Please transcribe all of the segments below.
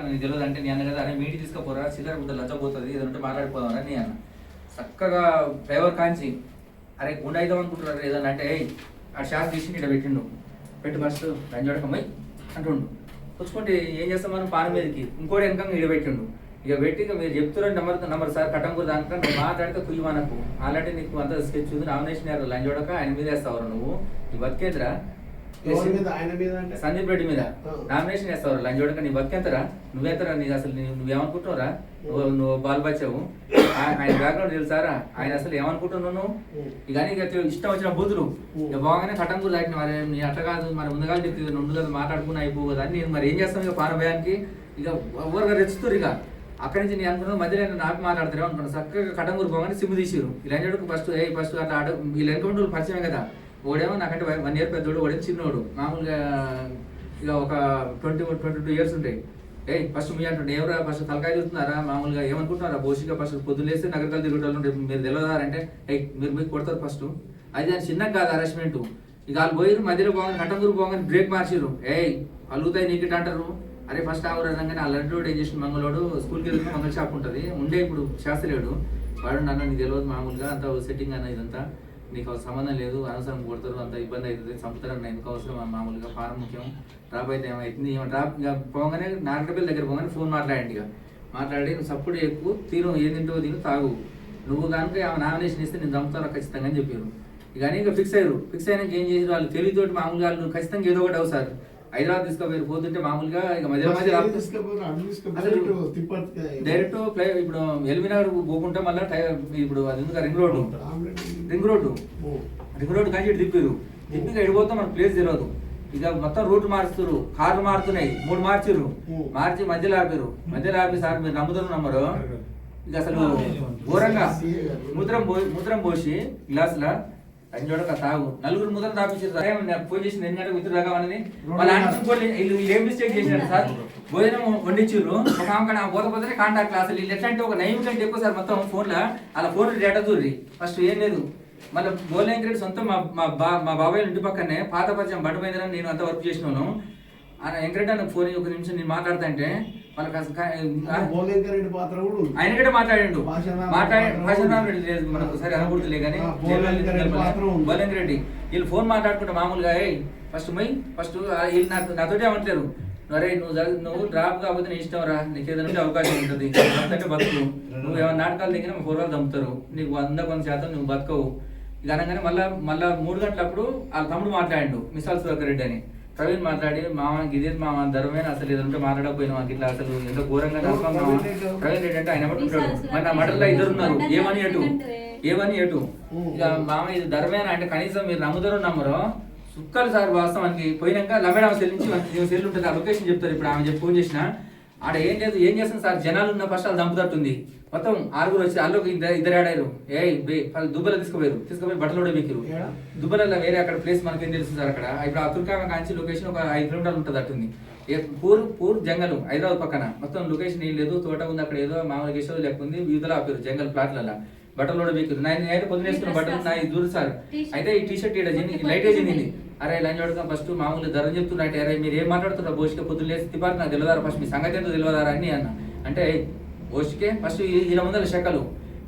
నీకు తెలియదు అంటే నేను కదా అరే మీటి తీసుకుపోరా చిల్లర గుడ్డ లచ్చపోతుంది ఏదంటే మాట్లాడిపోదాం అని అన్న చక్కగా డ్రైవర్ కాంచి అరే గుండె అవుతాం అనుకుంటున్నారు ఏదన్నా అంటే ఆ షాక్ తీసి ఇక్కడ పెట్టిండు పెట్టి ఫస్ట్ రంజోడకమ్మై అంటుండు పుచ్చుకుంటే ఏం చేస్తాం మనం పాన మీదకి ఇంకోటి వెనక ఇక్కడ పెట్టిండు ఇక పెట్టి ఇక మీరు చెప్తున్నారు నెంబర్ సార్ కట్టంకూరు దానికన్నా నువ్వు మాట్లాడితే కుయ్యి మనకు ఆల్రెడీ నీకు అంత స్కెచ్ ఉంది నామినేషన్ అయ్యారు లంజోడక ఆయన మీద వేస్తావు నువ్వు నీ బతికేంద్రా సందీప్ రెడ్డి మీద నామినేషన్ వేస్తావు లంజోడక నీ బతికేంతరా నువ్వేంతరా నీకు అసలు నువ్వేమనుకుంటున్నావురా నువ్వు బాల్ బచ్చావు ఆయన బ్యాక్గ్రౌండ్ తెలుసారా ఆయన అసలు ఏమనుకుంటున్నావు నువ్వు ఇక ఇష్టం వచ్చిన బూతులు ఇక బాగానే కటంకూరు దాటిన మరి నీ అట్లా కాదు మరి ముందుగా చెప్తుంది నుండి కదా మాట్లాడుకుని అయిపో కదా అని నేను మరి ఏం చేస్తాను ఇక పానభయానికి ఇక ఎవరుగా రెచ్చుతారు ఇక అక్కడి నుంచి నేను అనుకున్నాను మధ్యలో నాకు మాట్లాడతారు అనుకున్నాను చక్కగా కటంకూరు పోగానే సిమ్ తీసిరు ఇలా లంజోడకు ఫస్ట్ అట్లా వీళ్ళు ఎన్కౌంటర్ పరిచయం కదా ఓడేమో నాకంటే 1 year పెద్దోడు ఓడేమో చిన్నోడు మామూలుగా ఇక ఒక 22 years ఉంటాయి ఫస్ట్ మీ అంటుండే ఎవరా ఫస్ట్ తలకాయ చూస్తున్నారా మామూలుగా ఏమనుకుంటున్నారా బోసిగా ఫస్ట్ పొద్దులేస్తే నగరకాలు తిరుగుతారు మీరు తెలియదారంటే మీరు మీకు కొడతారు ఫస్ట్ అది దాని చిన్న కాదు అరెస్ట్మెంట్ ఇక వాళ్ళు పోయిరు మధ్యలో పోగానే కటంకూరు పోగానే బ్రేక్ మార్చిరు అలుగుతాయి నీకు అంటారు అరే ఫస్ట్ ఆవరంగానే ఆ లడ్డు ఏం చేసిన మంగళోడు స్కూల్కి వెళ్తే మంగళ షాప్ ఉంటుంది ఉండే ఇప్పుడు శాస్త్రలేడు వాడు నన్ను నీకు తెలియదు మామూలుగా అంత సెట్టింగ్ అన్న ఇదంతా నీకు సంబంధం లేదు అనవసరం కొడతారు అంత ఇబ్బంది అవుతుంది చంపుతారన్న ఎందుకు అవసరం మామూలుగా పానం ముఖ్యం డ్రాప్ అయితే ఏమైతుంది డ్రాప్ ఇక పోగానే నాగరపల్లి దగ్గర పోగానే ఫోన్ మాట్లాడండి ఇక మాట్లాడి నువ్వు సప్పుడు ఎక్కువ తీరు ఏం తింటావో తిను తాగు నువ్వు కనుక ఆమె నామినేషన్ ఇస్తే నేను చంపుతాను ఖచ్చితంగా అని చెప్పారు ఇక ఫిక్స్ అయ్యారు ఫిక్స్ అయినాక ఏం చేసారు వాళ్ళు తెలివితోటి మామూలుగా వాళ్ళు ఖచ్చితంగా ఏదో ఒకటి అవుతారు హైదరాబాద్ తీసుకుపోయారు పోతుంటే మామూలుగా ఇక మధ్య డైరెక్ట్ ఇప్పుడు ఎల్బీనగర్ పోకుంటే మళ్ళీ ఇప్పుడు అది ఉంది రింగ్ రోడ్డు కానీ తిప్పారు తిప్పిగా ఎడిపోతే మనకు ప్లేస్ తెలియదు ఇక మొత్తం రూట్ మారుస్తారు కార్లు మారుతున్నాయి 3 మార్చిర్రు మార్చి మధ్యలో ఆపి సార్ మీరు నమ్మరు ఇక అసలు ఘోరంగా మూత్రం పోసి గ్లాసుల రంజోడక తాగు 4 ముద్రలు తాపించారు ఫోన్ చేసి 2 గంటలకు విత్తులు తాగామని వాళ్ళు వీళ్ళు ఏం మిస్టేక్ చేసినారు సార్ భోజనం వండించారు ఒక ఆమె పోతే కాంటాక్ట్ అసలు వీళ్ళు ఎట్లా అంటే ఒక 9 కంటే ఎక్కువ సార్ మొత్తం ఫోన్లో అలా ఫోన్ డేటా చూర్రి ఫస్ట్ ఏం లేదు మళ్ళీ బోలెంకరెడ్డి సొంతం మా బాబాయ్ ఇంటి పక్కనే పాత పరిచయం బట్టపోయిందని నేను అంత వర్క్ చేసినాను ఆయన వెంకరెడ్డి అన్న ఫోన్ ఒక నిమిషం నేను మాట్లాడతా అంటే వాళ్ళకి ఆయన కూడా మాట్లాడిండు భాషారెడ్డి లేదు మనకు సరే అనుకుంటులే కానీ బోలెంకరెడ్డి వీళ్ళు ఫోన్ మాట్లాడుకుంటే మామూలుగా ఫస్ట్ వీళ్ళు నాతోటి ఏమంటారు అరే నువ్వు డ్రాప్ కాకపోతే నీ ఇష్టం రా నీకు ఏదంటే అవకాశం ఉంటుంది అంతకంటే బతుకు నువ్వు ఏమైనా నాటకాలు దిగినా 4 రోజులు చంపుతారు నీకు 100% నువ్వు బతకవు ఇక అనగానే మళ్ళా 3 గంటలప్పుడు వాళ్ళ తమ్ముడు మాట్లాడిండు మిసాల్ సుధాకర్ రెడ్డి అని ప్రవీణ్ మాట్లాడి మామ గిదే మామ ధర్మమైన అసలు ఏదంటే మాట్లాడకపోయినా మాకు ఇట్లా అసలు ఎంతో ఘోరంగా ప్రవీణ్ రెడ్డి అంటే ఆయన ఉంటాడు మరి నా మటల్లో 2 ఉన్నారు ఏమని ఎటు ఇక మామ ఇది ధర్మేనా అంటే కనీసం మీరు నమ్మరో సుక్కలు సార్ వాస్తవానికి పోయినాక లబేడ సెల్ నుంచి సెల్ ఉంటుంది ఆ లొకేషన్ చెప్తారు ఇప్పుడు ఆమె ఫోన్ చేసిన ఆడ ఏం చేస్తాను సార్ జనాలు ఉన్న ఫస్ట్ వాళ్ళు చంపుతట్టుంది మొత్తం 6 వచ్చి వాళ్ళకి ఇద్దరు ఆడారు దుబ్బల తీసుకుపోయి బట్టలు బెక్కిరు దుబ్బలలో వేరే అక్కడ ప్లేస్ మనకేం తెలుసు సార్ అక్కడ ఇప్పుడు అతుర్కామ కాంచి లొకేషన్ ఒక 5 kilometers ఉంటుంది అట్టుంది పూర్ జంగల్ హైదరాబాద్ పక్కన మొత్తం లొకేషన్ ఏం లేదు తోట ఉంది అక్కడ ఏదో మామూలుగా గెస్ట్ లేకుంది వీధిలో ఆపారు జంగల్ ప్లాట్లలో బట్టలు బెక్కిరు నేను పొద్దున వేసుకున్న బట్టలు నా దూరు సార్ అయితే ఈ టీషర్ట్ లైట్ ఏజింది అరే లంచ్ ఫస్ట్ మామూలు ధర చెప్తున్నట్టే అరే మీరు ఏం మాట్లాడుతున్నారు బోషిక పొద్దున్న లేసి తిప్పారు నాకు తెలియదారా ఫస్ట్ మీ సంగతి ఎంతో తెలియదారా అని అన్న అంటే బోషికే ఫస్ట్ 200 శకలు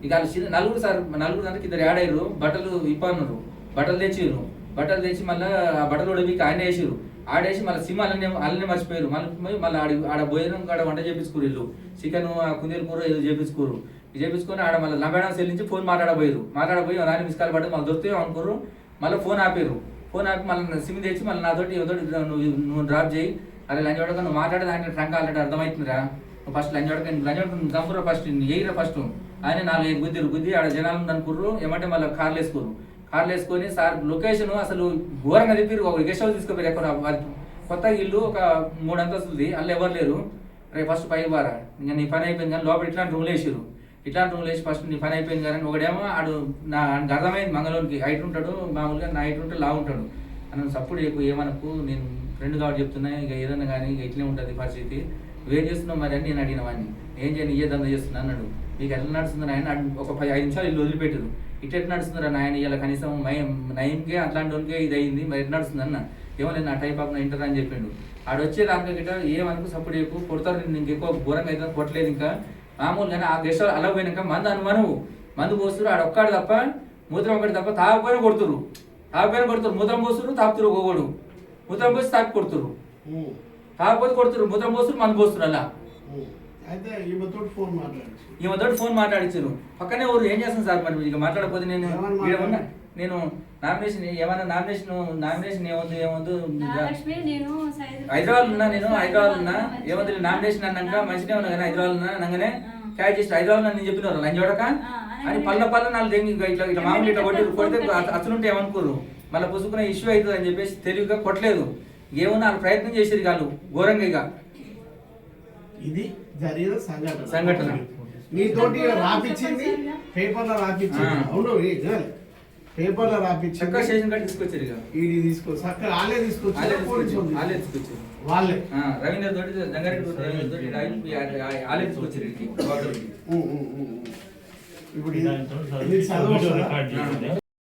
ఇక 4 సార్ 4 గంటలకు 2 యాడ్ అయ్యారు బట్టలు ఇప్పన్నారు బట్టలు తెచ్చి మళ్ళీ ఆ బట్టలు ఉడవికి ఆయన వేసారు ఆడేసి మళ్ళీ సిమ్ అల్లనే మర్చిపోయారు మళ్ళీ ఆడ భోజనం కాడ వంట చేపించుకోరు వీళ్ళు చికెన్ కుందేలు కూర ఏదో చేపించుకొని ఆడ మళ్ళీ లంబేడా సెల్ నుంచి ఫోన్ మాట్లాడబోయి రాని మిస్కాల్ పడ్డది మళ్ళీ దొరికితే అనుకోరు మళ్ళీ ఫోన్ ఆపి మళ్ళీ సిమ్ తెచ్చి మళ్ళీ నాతోటి నువ్వు డ్రాప్ చేయి అరే లంచోడక నువ్వు మాట్లాడేది ఆయన ట్రంక్ ఆల్రెడీ అర్థమవుతుందిరా నువ్వు ఫస్ట్ లంచోడక చంపురా ఫస్ట్ ఎయిరా ఫస్ట్ ఆయన 4-5 గుద్ది ఆడ జనాలు అనుకుర్రు ఏమంటే మళ్ళీ కార్లు వేసుకొని సార్ లొకేషన్ అసలు ఘోరంగా తిప్పిరు ఒక గెస్ట్ హౌస్ తీసుకుపోయారు ఎక్కడ కొత్త ఇల్లు ఒక 3 అంతస్తులది వాళ్ళు ఎవరు లేరు రేపు ఫస్ట్ పై బారా ఇంకా నీ పని అయిపోయింది కానీ లోపల ఇట్లాంటి రూమ్లు వేసి ఫస్ట్ నీ పని అయిపోయింది కానీ ఒకడేమో ఆడు నాకు అర్థమైంది మంగళూరుకి హైట్ ఉంటాడు మామూలుగా నా హైట్ ఉంటే లావు ఉంటాడు అన్న సప్పుడు ఏమనకు నేను ఫ్రెండ్ కాబట్టి చెప్తున్నా ఇక ఏదన్నా కానీ ఇక ఇట్లే ఉంటుంది పరిస్థితి నువ్వేం చేస్తున్నావు మరి అని నేను అడిగిన వాడిని ఏం చేయను ఏ దందా చేస్తున్నా అన్నాడు మీకు ఎట్లా నడుస్తుంది ఆయన ఒక 5 నిమిషాలు ఇల్లు వదిలిపెట్టారు ఇట్లా నడుస్తున్నారా నాయన ఇలా కనీసం 9కే అట్లాంటి ఇది అయింది మరి ఎట్లా నడుస్తుంది అన్న ఏమో లేదు నా టైప్ ఆఫ్ ఇంటర్ అని చెప్పిండు ఆడు వచ్చే దాంట్లో గిట్ట ఏమనుకో సపోర్ట్ చేయకు, కొడతారు నేను ఇంకెక్కువ ఘోరంగా అయితే కొట్టలేదు. ఇంకా మామూలుగానే ఆ గెస్ట్ అలా పోయినాక మందు అనుమాను మందు పోస్తున్నారు. ఆడ ఒక్కడు తప్ప మూత్రం ఒకటి తప్ప తాగపోయినా కొడుతురు, మూత్రం పోస్తురు తాపుతురు, ఒకడు మూత్రం పోసి తాపి కొడుతురు, తాగపోతే కొడుతురు, మూత్రం పోస్తురు మందు పోస్తురు. అలా అయితే ఈమెతోటి ఫోన్ మాట్లాడించారు. పక్కనే ఊరు ఏం చేస్తాను సార్ మరి ఇక మాట్లాడకపోతే నేను నామినేషన్ ఏమన్నా నామినేషన్ ఏముంది హైదరాబాద్ ఉన్నా, నేను హైదరాబాద్ ఉన్నా ఏముంది నామినేషన్ అన్నాక మంచిగా ఉన్నా కానీ హైదరాబాద్ ఉన్నా అనగానే క్యాచ్ చేసి హైదరాబాద్ నేను చెప్పినారు లంచ్ చూడక అని పళ్ళ నాలుగు దెంగి ఇట్లా మామూలు ఇట్లా కొడితే అసలుంటే ఏమనుకోరు, మళ్ళీ పుసుకునే ఇష్యూ అవుతుంది అని చెప్పేసి తెలివిగా కొట్టలేదు. ఏమన్నా వాళ్ళు ప్రయత్నం చేసేది కాదు ఘోరంగా. ఇక ఇది జరిగిన సంఘటన నీతోటి రాపిచ్చింది, పేపర్లో రాపిచ్చింది. అవును పేపర్లో రాపిచ్చి చక్కగా స్టేషన్ కాడ తీసుకొచ్చారు. ఇక ఇది తీసుకోవచ్చు చక్కగా వాళ్ళే తీసుకొచ్చారు. వాళ్ళే రవీంద్ర తోటి జంగారెడ్డి తోటి వాళ్ళే తీసుకొచ్చారు. ఇప్పుడు ఇది చదవచ్చు.